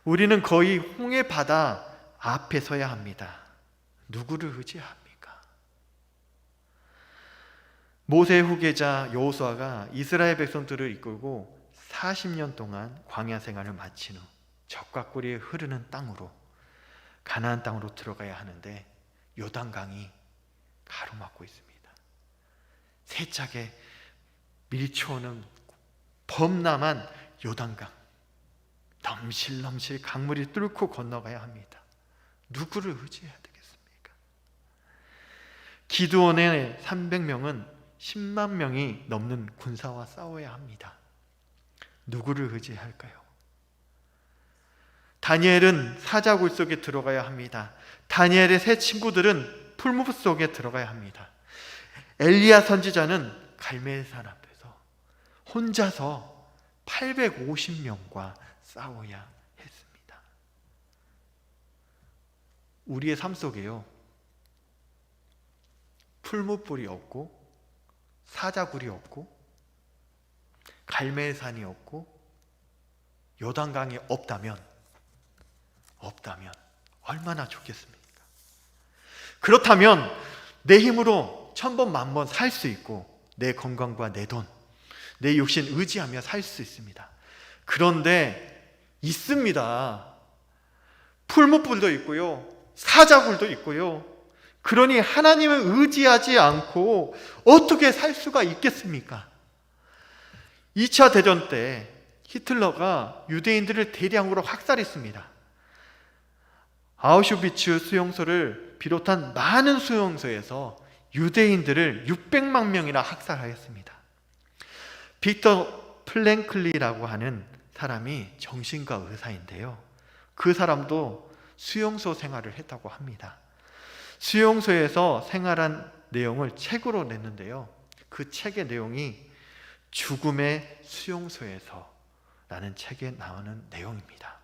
우리는 거의 홍해 바다 앞에 서야 합니다. 누구를 의지해야 합니까? 모세의 후계자 여호수아가 이스라엘 백성들을 이끌고 40년 동안 광야 생활을 마친 후 적과 꿀이 흐르는 땅으로, 가나안 땅으로 들어가야 하는데 요단강이 가로막고 있습니다. 세차게 밀쳐오는 범람한 요단강, 넘실넘실 강물이 뚫고 건너가야 합니다. 누구를 의지해야 되겠습니까? 기드온의 300명은 10만 명이 넘는 군사와 싸워야 합니다. 누구를 의지해야 할까요? 다니엘은 사자굴 속에 들어가야 합니다. 다니엘의 세 친구들은 풀무불 속에 들어가야 합니다. 엘리야 선지자는 갈멜산 앞에서 혼자서 850명과 싸워야 했습니다. 우리의 삶 속에요, 풀무불이 없고 사자굴이 없고 갈멜산이 없고 요단강이 없다면 얼마나 좋겠습니까? 그렇다면 내 힘으로 1000번 만번 살 수 있고 내 건강과 내 돈, 내 육신 의지하며 살 수 있습니다. 그런데 있습니다. 풀무불도 있고요, 사자굴도 있고요. 그러니 하나님을 의지하지 않고 어떻게 살 수가 있겠습니까? 2차 대전 때 히틀러가 유대인들을 대량으로 학살했습니다. 아우슈비츠 수용소를 비롯한 많은 수용소에서 유대인들을 600만 명이나 학살하였습니다. 빅터 플랭클리라고 하는 사람이 정신과 의사인데요, 그 사람도 수용소 생활을 했다고 합니다. 수용소에서 생활한 내용을 책으로 냈는데요, 그 책의 내용이 죽음의 수용소에서 라는 책에 나오는 내용입니다.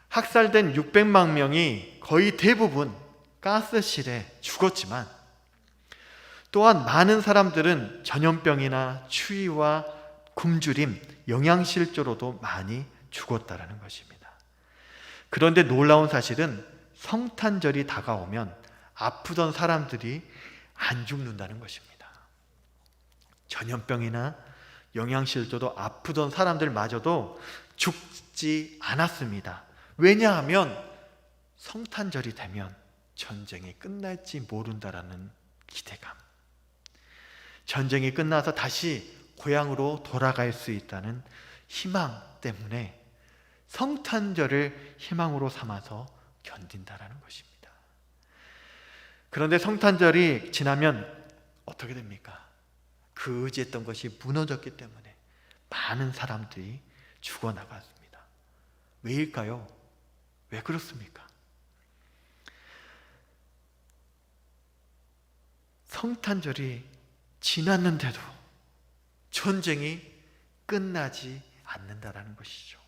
학살된 600만 명이 거의 대부분 가스실에 죽었지만 또한 많은 사람들은 전염병이나 추위와 굶주림, 영양실조로도 많이 죽었다라는 것입니다. 그런데 놀라운 사실은 성탄절이 다가오면 아프던 사람들이 안 죽는다는 것입니다. 전염병이나 영양실조도 아프던 사람들마저도 죽지 않았습니다. 왜냐하면 성탄절이 되면 전쟁이 끝날지 모른다라는 기대감, 전쟁이 끝나서 다시 고향으로 돌아갈 수 있다는 희망 때문에 성탄절을 희망으로 삼아서 견딘다라는 것입니다. 그런데 성탄절이 지나면 어떻게 됩니까? 그 의지했던 것이 무너졌기 때문에 많은 사람들이 죽어나갔습니다. 왜일까요? 왜 그렇습니까? 성탄절이 지났는데도 전쟁이 끝나지 않는다라는 것이죠.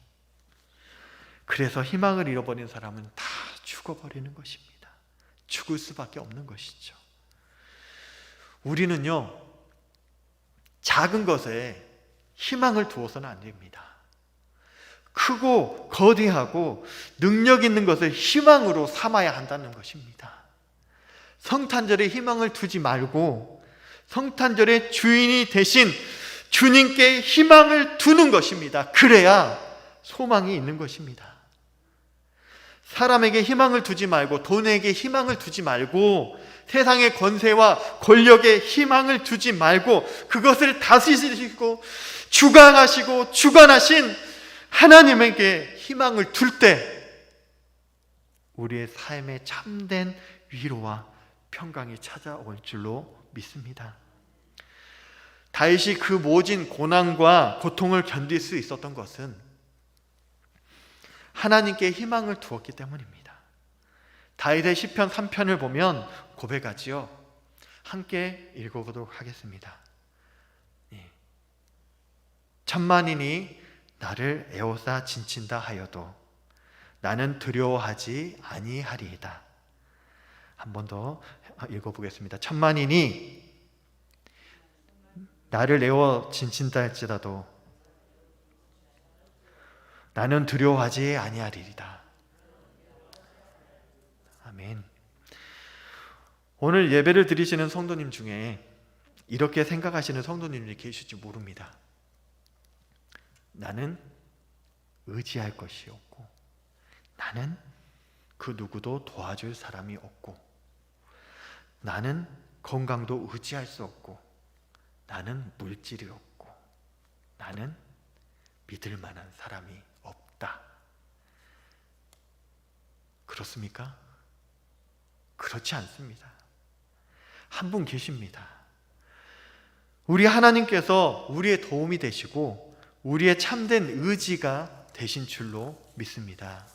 그래서 희망을 잃어버린 사람은 다 죽어버리는 것입니다. 죽을 수밖에 없는 것이죠. 우리는요, 작은 것에 희망을 두어서는 안 됩니다. 크고 거대하고 능력 있는 것을 희망으로 삼아야 한다는 것입니다. 성탄절에 희망을 두지 말고 성탄절의 주인이 되신 주님께 희망을 두는 것입니다. 그래야 소망이 있는 것입니다. 사람에게 희망을 두지 말고, 돈에게 희망을 두지 말고, 세상의 권세와 권력에 희망을 두지 말고, 그것을 다스리시고 주관하시고 주관하신 하나님에게 희망을 둘 때 우리의 삶에 참된 위로와 평강이 찾아올 줄로 믿습니다. 다윗이 그 모진 고난과 고통을 견딜 수 있었던 것은 하나님께 희망을 두었기 때문입니다. 다윗의 시편 3편을 보면 고백하지요. 함께 읽어보도록 하겠습니다. 천만인이 나를 에워싸 진친다 하여도 나는 두려워하지 아니하리이다. 한 번 더 읽어보겠습니다. 천만인이 나를 에워 진친다 할지라도 나는 두려워하지 아니하리이다. 아멘. 오늘 예배를 드리시는 성도님 중에 이렇게 생각하시는 성도님이 계실지 모릅니다. 나는 의지할 것이 없고, 나는 그 누구도 도와줄 사람이 없고, 나는 건강도 의지할 수 없고, 나는 물질이 없고, 나는 믿을 만한 사람이 없다. 그렇습니까? 그렇지 않습니다. 한 분 계십니다. 우리 하나님께서 우리의 도움이 되시고 우리의 참된 의지가 되신 줄로 믿습니다.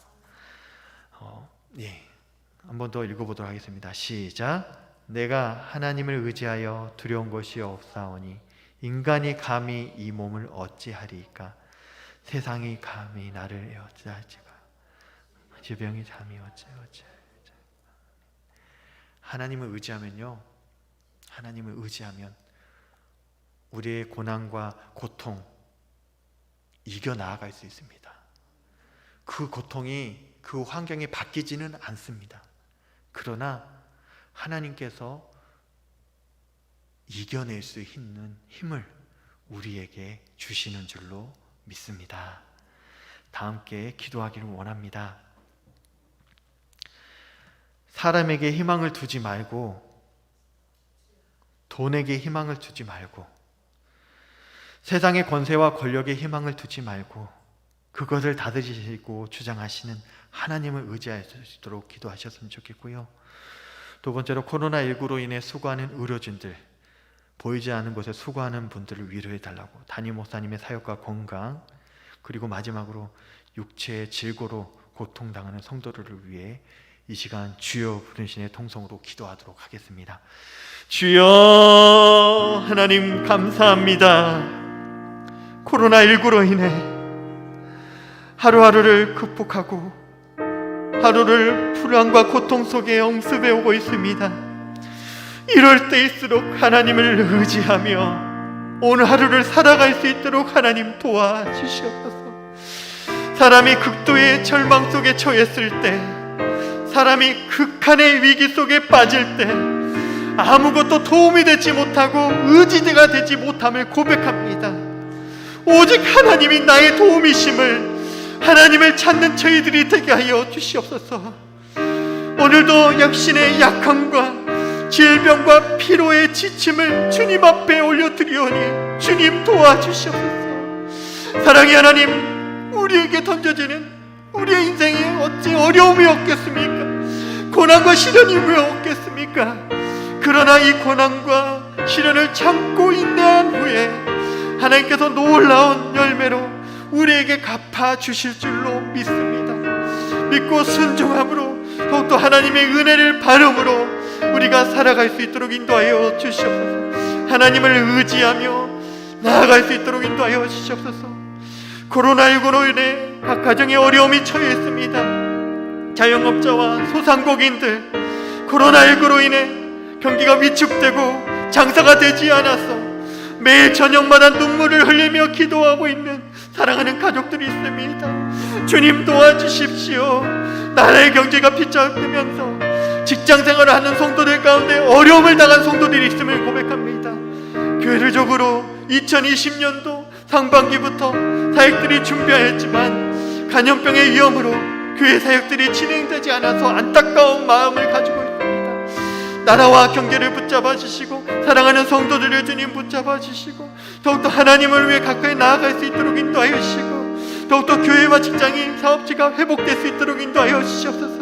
한 번 더 읽어보도록 하겠습니다. 시작. 내가 하나님을 의지하여 두려운 것이 없사오니 인간이 감히 이 몸을 어찌하리이까? 세상이 감히 나를 어찌할지가? 질병이 감히 어찌할지가? 하나님을 의지하면요, 하나님을 의지하면 우리의 고난과 고통 이겨 나아갈 수 있습니다. 그 고통이, 그 환경이 바뀌지는 않습니다. 그러나 하나님께서 이겨낼 수 있는 힘을 우리에게 주시는 줄로 믿습니다. 다 함께 기도하기를 원합니다. 사람에게 희망을 두지 말고, 돈에게 희망을 두지 말고, 세상의 권세와 권력에 희망을 두지 말고, 그것을 다스리시고 주장하시는 하나님을 의지할 수 있도록 기도하셨으면 좋겠고요. 두 번째로 코로나19로 인해 수고하는 의료진들, 보이지 않는 곳에 수고하는 분들을 위로해달라고, 담임 목사님의 사역과 건강, 그리고 마지막으로 육체의 질고로 고통당하는 성도들을 위해 이 시간 주여 부르신의 통성으로 기도하도록 하겠습니다. 주여 하나님 감사합니다. 코로나19로 인해 하루하루를 극복하고 하루를 불안과 고통 속에 엄습해 오고 있습니다. 이럴 때일수록 하나님을 의지하며 오늘 하루를 살아갈 수 있도록 하나님 도와주시옵소서. 사람이 극도의 절망 속에 처했을 때, 사람이 극한의 위기 속에 빠질 때 아무것도 도움이 되지 못하고 의지가 되지 못함을 고백합니다. 오직 하나님이 나의 도움이심을, 하나님을 찾는 저희들이 되게 하여 주시옵소서. 오늘도 역신의 약함과 질병과 피로의 지침을 주님 앞에 올려드리오니 주님 도와주시옵소서. 사랑의 하나님, 우리에게 던져지는 우리의 인생에 어찌 어려움이 없겠습니까? 고난과 시련이 왜 없겠습니까? 그러나 이 고난과 시련을 참고 인내한 후에 하나님께서 놀라운 열매로 우리에게 갚아주실 줄로 믿습니다. 믿고 순종함으로 더욱더 하나님의 은혜를 바름으로 우리가 살아갈 수 있도록 인도하여 주시옵소서. 하나님을 의지하며 나아갈 수 있도록 인도하여 주시옵소서. 코로나19로 인해 각 가정에 어려움이 처해 있습니다. 자영업자와 소상공인들, 코로나19로 인해 경기가 위축되고 장사가 되지 않아서 매일 저녁마다 눈물을 흘리며 기도하고 있는 사랑하는 가족들이 있습니다. 주님 도와주십시오. 나라의 경제가 피착되면서 직장생활을 하는 성도들 가운데 어려움을 당한 성도들이 있음을 고백합니다. 교회적으로 2020년도 상반기부터 사역들이 준비하였지만 간염병의 위험으로 교회 사역들이 진행되지 않아서 안타까운 마음을 가지고 있습니다. 나라와 경제를 붙잡아 주시고 사랑하는 성도들을 주님 붙잡아 주시고 더욱더 하나님을 위해 가까이 나아갈 수 있도록 인도하여 주시고 더욱더 교회와 직장이 사업지가 회복될 수 있도록 인도하여 주시옵소서.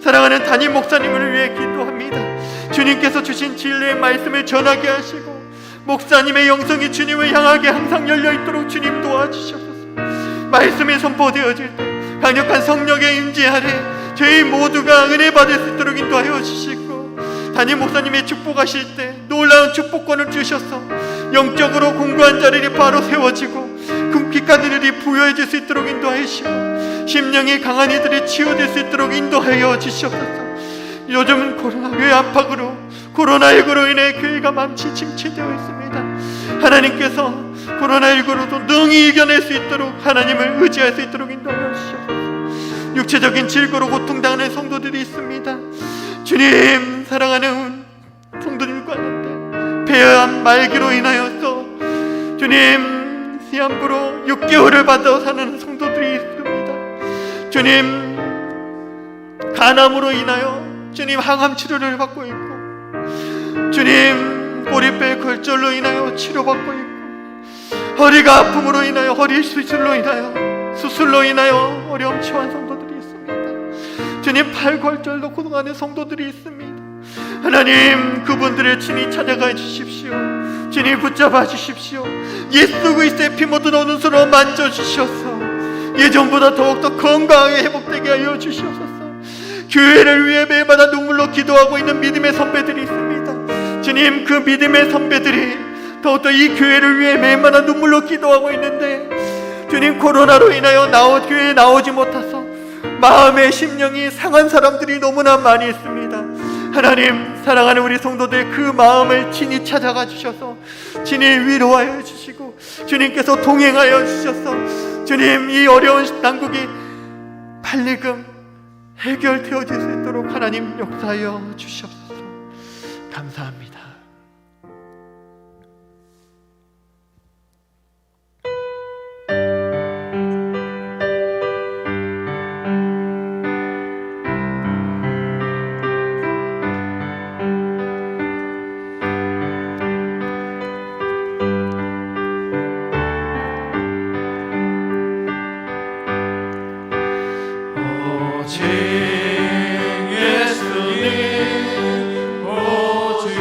사랑하는 담임 목사님을 위해 기도합니다. 주님께서 주신 진리의 말씀을 전하게 하시고 목사님의 영성이 주님을 향하게 항상 열려있도록 주님 도와주시옵소서. 말씀이 선포되어질 때 강력한 성령의 임재 아래 저희 모두가 은혜 받을 수 있도록 인도하여 주시고 담임 목사님의 축복하실 때 놀라운 축복권을 주셔서 영적으로 공부한 자들이 바로 세워지고 금빛간 이들이 부여해질 수 있도록 인도하여 주시고 심령이 강한 이들이 치유될 수 있도록 인도하여 주시옵소서. 요즘 코로나의 압박으로 코로나19로 인해 교회가 맘치 침체되어 있습니다. 하나님께서 코로나19로도 능히 이겨낼 수 있도록 하나님을 의지할 수 있도록 인도하여 주시옵소서. 육체적인 질고로 고통당하는 성도들이 있습니다. 주님, 사랑하는 성도님과 함께 폐암 말기로 인하여서 주님 시한부로 6개월을 받아 사는 성도들이 있습니다. 주님, 간암으로 인하여 주님 항암 치료를 받고 있고 주님 꼬리뼈 골절로 인하여 치료받고 있고 허리가 아픔으로 인하여 허리 수술로 인하여 어려움 처한 성도들이 있습니다. 주님 팔골절로 고통하는 성도들이 있습니다. 하나님, 그분들을 친히 찾아가 주십시오. 주님 붙잡아 주십시오. 예수 그리스도의 피 묻은 오른손으로 만져주셔서 예전보다 더욱더 건강하게 회복되게 하여 주시옵소서. 교회를 위해 매일마다 눈물로 기도하고 있는 믿음의 선배들이 있습니다. 주님, 그 믿음의 선배들이 더욱더 이 교회를 위해 매일마다 눈물로 기도하고 있는데 주님, 코로나로 인하여 교회에 나오지 못해서 마음의 심령이 상한 사람들이 너무나 많이 있습니다. 하나님, 사랑하는 우리 성도들 그 마음을 친히 찾아가 주셔서 친히 위로하여 주시고 주님께서 동행하여 주셔서 주님, 이 어려운 난국이 빨리금 해결되어질 수 있도록 하나님 역사하여 주시옵소서. 감사합니다. 오직 예수님, 오직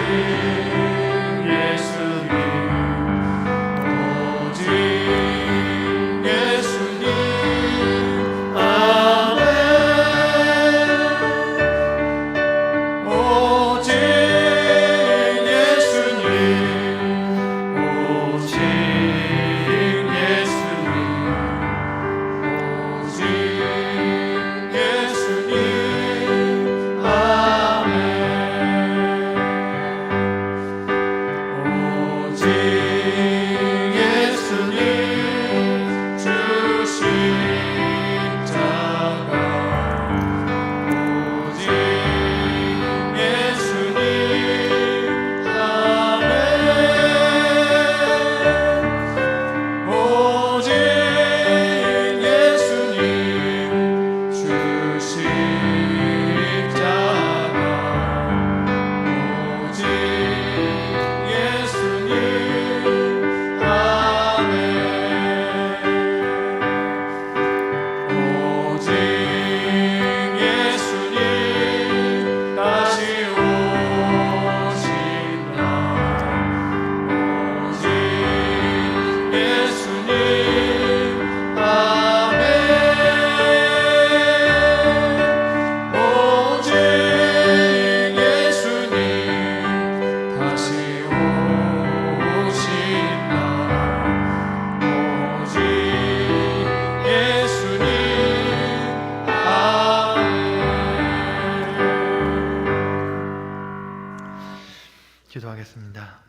기도하겠습니다.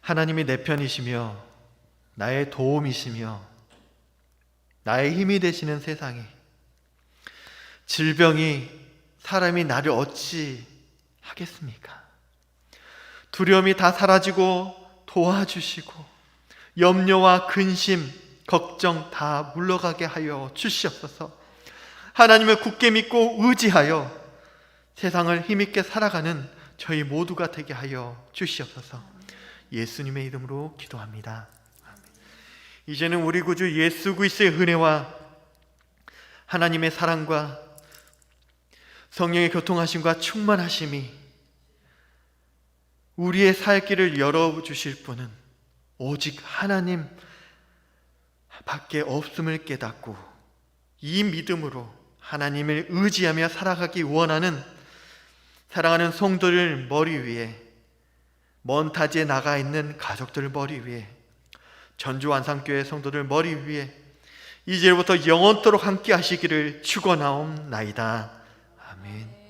하나님이 내 편이시며 나의 도움이시며 나의 힘이 되시는 세상에 질병이 사람이 나를 어찌 하겠습니까? 두려움이 다 사라지고 도와주시고 염려와 근심, 걱정 다 물러가게 하여 주시옵소서. 하나님을 굳게 믿고 의지하여 세상을 힘있게 살아가는 저희 모두가 되게 하여 주시옵소서. 예수님의 이름으로 기도합니다. 아멘. 이제는 우리 구주 예수 그리스도의 은혜와 하나님의 사랑과 성령의 교통하심과 충만하심이 우리의 살 길을 열어주실 분은 오직 하나님 밖에 없음을 깨닫고 이 믿음으로 하나님을 의지하며 살아가기 원하는 사랑하는 성도들 머리 위에, 먼 타지에 나가 있는 가족들 머리 위에, 전주완상교회 성도들 머리 위에 이제부터 영원토록 함께 하시기를 축원하옵나이다. 아멘.